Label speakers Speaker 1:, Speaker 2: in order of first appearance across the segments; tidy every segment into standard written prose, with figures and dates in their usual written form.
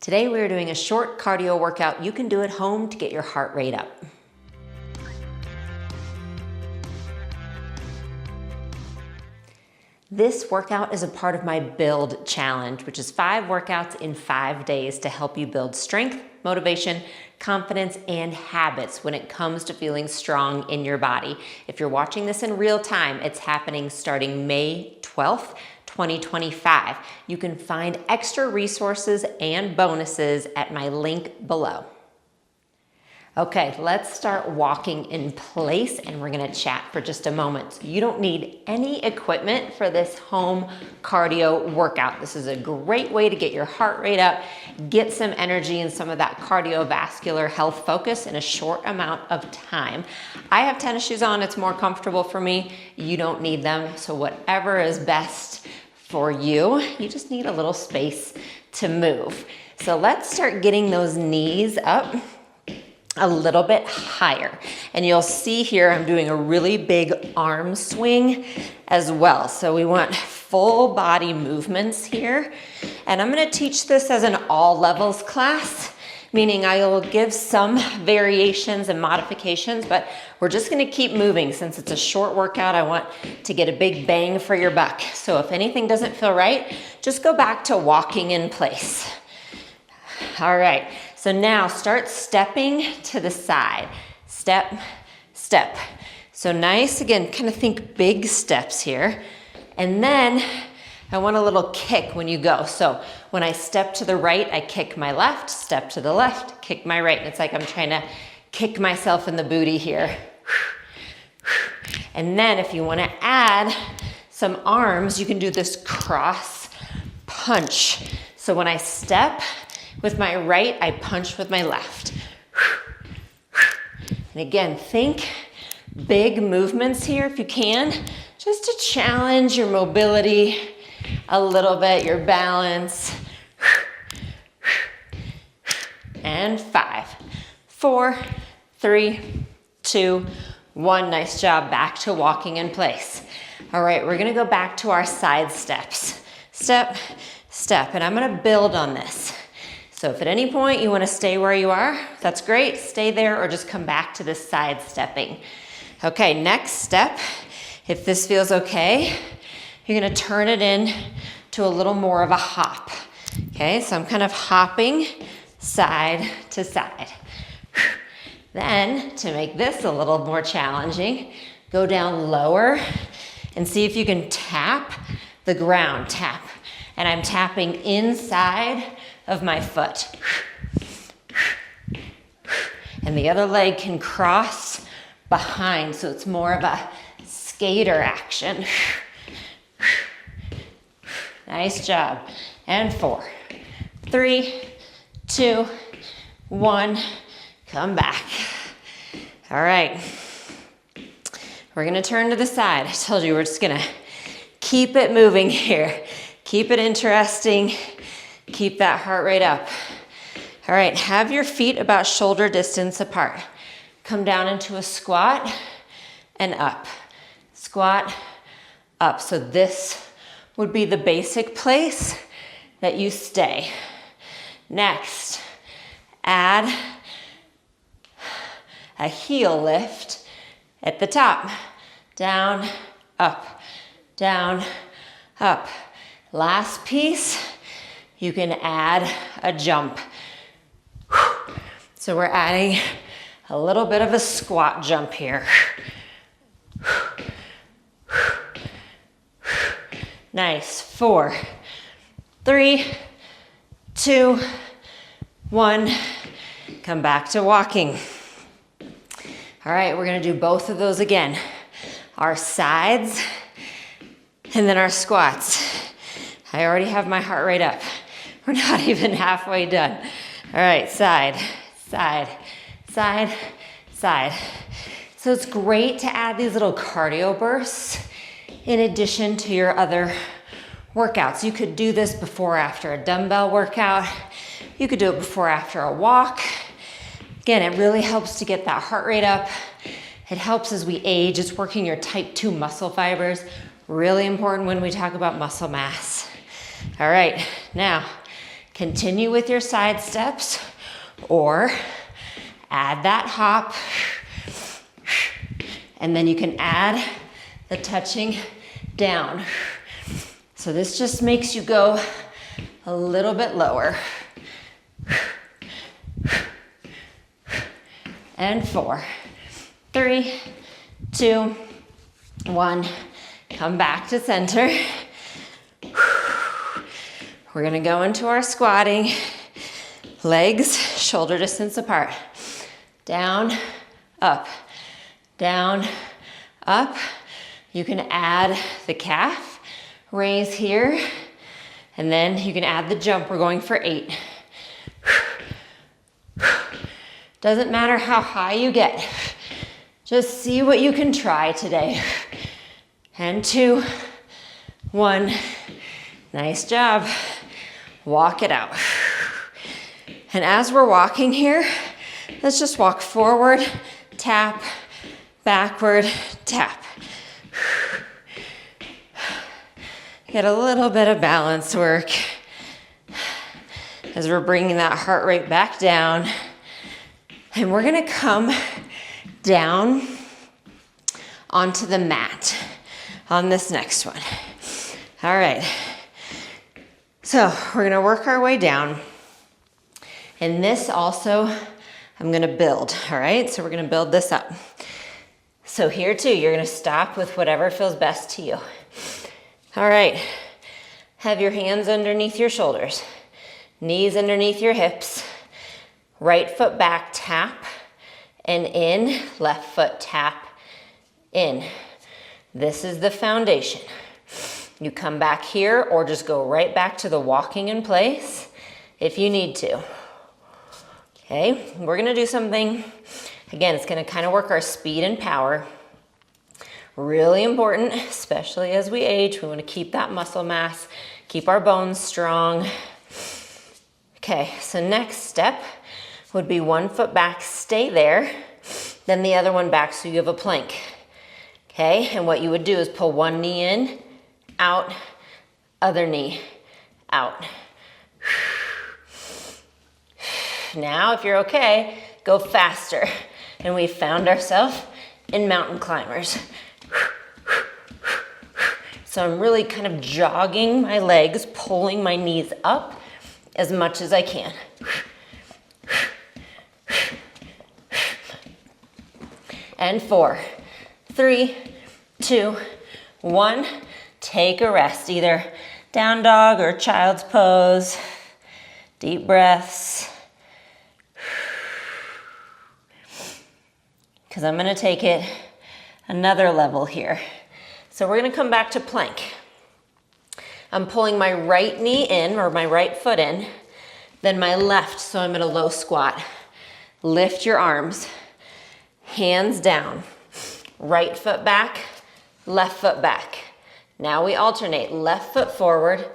Speaker 1: Today we are doing a short cardio workout you can do at home to get your heart rate up. This workout is a part of my Build Challenge, which is 5 workouts in 5 days to help you build strength, motivation, confidence, and habits when it comes to feeling strong in your body. If you're watching this in real time, it's happening starting May 12th, 2025. You can find extra resources and bonuses at my link below. Okay, let's start walking in place and we're gonna chat for just a moment. You don't need any equipment for this home cardio workout. This is a great way to get your heart rate up, get some energy and some of that cardiovascular health focus in a short amount of time. I have tennis shoes on, it's more comfortable for me. You don't need them, so whatever is best for you. You just need a little space to move. So let's start getting those knees up a little bit higher. And you'll see here I'm doing a really big arm swing as well. So we want full body movements here. And I'm gonna teach this as an all levels class, meaning I will give some variations and modifications, but we're just gonna keep moving. Since it's a short workout, I want to get a big bang for your buck. So if anything doesn't feel right, just go back to walking in place. All right, so now start stepping to the side. Step, step. So nice, again, kind of think big steps here. And then I want a little kick when you go. So when I step to the right, I kick my left, step to the left, kick my right. And it's like I'm trying to kick myself in the booty here. And then if you want to add some arms, you can do this cross punch. So when I step with my right, I punch with my left. And again, think big movements here if you can, just to challenge your mobility a little bit, your balance. And 5, 4, 3, 2, 1. Nice job. Back to walking in place. All right, we're gonna go back to our side steps. Step, step, and I'm gonna build on this. So if at any point you want to stay where you are, that's great, stay there or just come back to this side stepping. Okay, next step, if this feels okay, you're going to turn it in to a little more of a hop. Okay, so I'm kind of hopping side to side. Then, to make this a little more challenging, go down lower and see if you can tap the ground, tap. And I'm tapping inside of my foot. And the other leg can cross behind, so it's more of a skater action. Nice job. And 4, 3, 2, 1, come back. All right. We're gonna turn to the side. I told you we're just gonna keep it moving here. Keep it interesting. Keep that heart rate up. All right, have your feet about shoulder distance apart. Come down into a squat and up. Squat, up. So this would be the basic place that you stay. Next, add a heel lift at the top. Down, up, down, up. Last piece, you can add a jump. So we're adding a little bit of a squat jump here. Nice. 4, 3, 2, 1. Come back to walking. All right, we're gonna do both of those again. Our sides and then our squats. I already have my heart rate up. We're not even halfway done. All right, side, side, side, side. So it's great to add these little cardio bursts in addition to your other workouts. You could do this before or after a dumbbell workout. You could do it before or after a walk. Again, it really helps to get that heart rate up. It helps as we age. It's working your type 2 muscle fibers. Really important when we talk about muscle mass. All right, now Continue with your side steps or add that hop. And then you can add the touching down. So this just makes you go a little bit lower. And 4, 3, 2, 1. Come back to center. We're gonna go into our squatting. Legs shoulder distance apart. Down, up, down, up. You can add the calf raise here, and then you can add the jump. We're going for 8. Doesn't matter how high you get. Just see what you can try today. And 2, 1. Nice job. Walk it out. And as we're walking here, let's just walk forward, tap, backward, tap. Get a little bit of balance work as we're bringing that heart rate back down. And we're gonna come down onto the mat on this next one. All right, so we're gonna work our way down. And this also, I'm gonna build, all right? So we're gonna build this up. So here too, you're gonna stop with whatever feels best to you. All right, have your hands underneath your shoulders, knees underneath your hips, right foot back, tap, and in, left foot tap, in. This is the foundation. You come back here or just go right back to the walking in place if you need to. Okay, we're gonna do something, again, it's gonna kind of work our speed and power. Really important, especially as we age, we wanna keep that muscle mass, keep our bones strong. Okay, so next step would be one foot back, stay there, then the other one back so you have a plank. Okay, and what you would do is pull one knee in, out, other knee, out. Now, if you're okay, go faster. And we found ourselves in mountain climbers. So I'm really kind of jogging my legs, pulling my knees up as much as I can. And 4, 3, 2, 1. Take a rest, either down dog or child's pose. Deep breaths. Because I'm gonna take it another level here. So we're gonna come back to plank. I'm pulling my right knee in, or my right foot in, then my left, so I'm in a low squat. Lift your arms. Hands down, right foot back, left foot back. Now we alternate, left foot forward,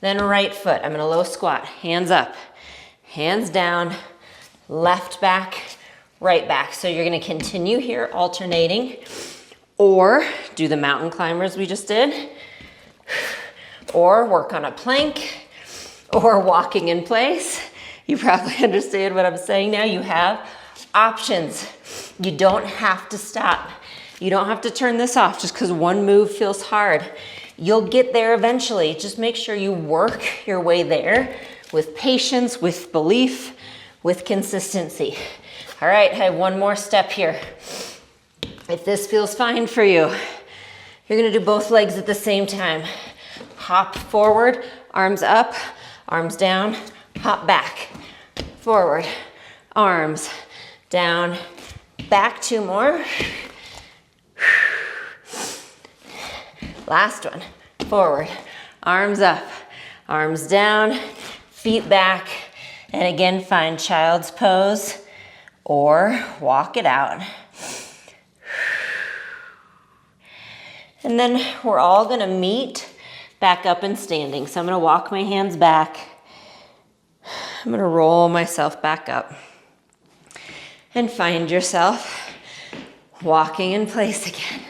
Speaker 1: then right foot. I'm in a low squat, hands up, hands down, left back, right back. So you're gonna continue here alternating, or do the mountain climbers we just did, or work on a plank, or walking in place. You probably understand what I'm saying now. You have options. You don't have to stop. You don't have to turn this off just because one move feels hard. You'll get there eventually. Just make sure you work your way there with patience, with belief, with consistency. All right, I have one more step here. If this feels fine for you, you're gonna do both legs at the same time. Hop forward, arms up, arms down, hop back, forward, arms down, back, 2 more. Last one, forward, arms up, arms down, feet back, and again, find child's pose or walk it out. And then we're all gonna meet back up and standing. So I'm gonna walk my hands back. I'm gonna roll myself back up. And find yourself walking in place again.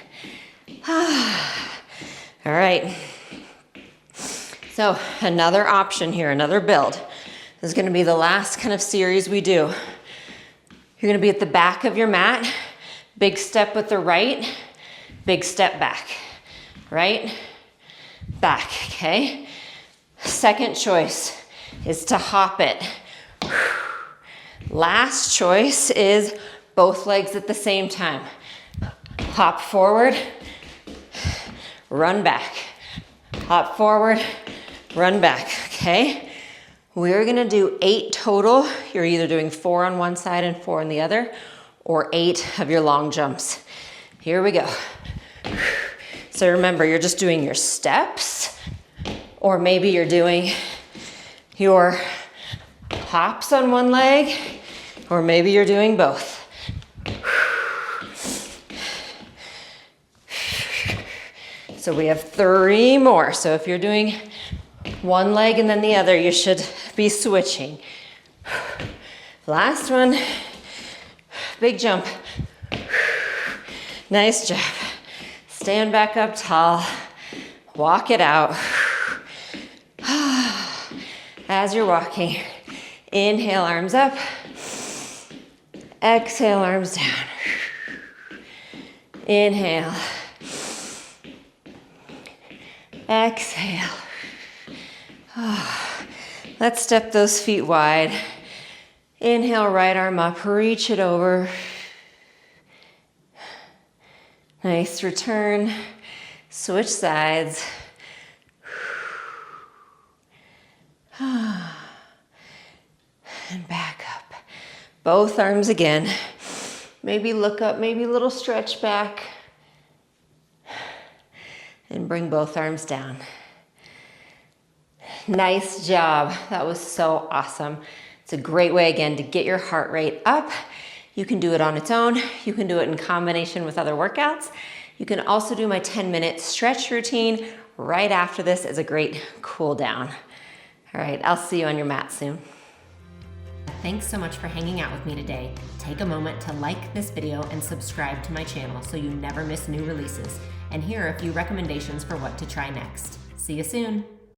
Speaker 1: All right. So another option here, another build. This is gonna be the last kind of series we do. You're gonna be at the back of your mat, big step with the right, big step back, right, back, okay? Second choice is to hop it. Last choice is both legs at the same time. Hop forward, run back. Hop forward, run back, okay? We're gonna do 8 total. You're either doing 4 on one side and 4 on the other, or 8 of your long jumps. Here we go. So remember, you're just doing your steps, or maybe you're doing your hops on one leg, or maybe you're doing both. So we have 3 more. So if you're doing one leg and then the other, you should be switching. Last one, big jump. Nice job. Stand back up tall, walk it out. As you're walking, inhale, arms up. Exhale, arms down. Inhale. Exhale. Let's step those feet wide. Inhale, right arm up, reach it over. Nice, return. Switch sides. And back up. Both arms again. Maybe look up, maybe a little stretch back. And bring both arms down. Nice job. That was so awesome. It's a great way, again, to get your heart rate up. You can do it on its own. You can do it in combination with other workouts. You can also do my 10-minute stretch routine right after this as a great cool down. All right, I'll see you on your mat soon. Thanks so much for hanging out with me today. Take a moment to like this video and subscribe to my channel so you never miss new releases. And here are a few recommendations for what to try next. See you soon.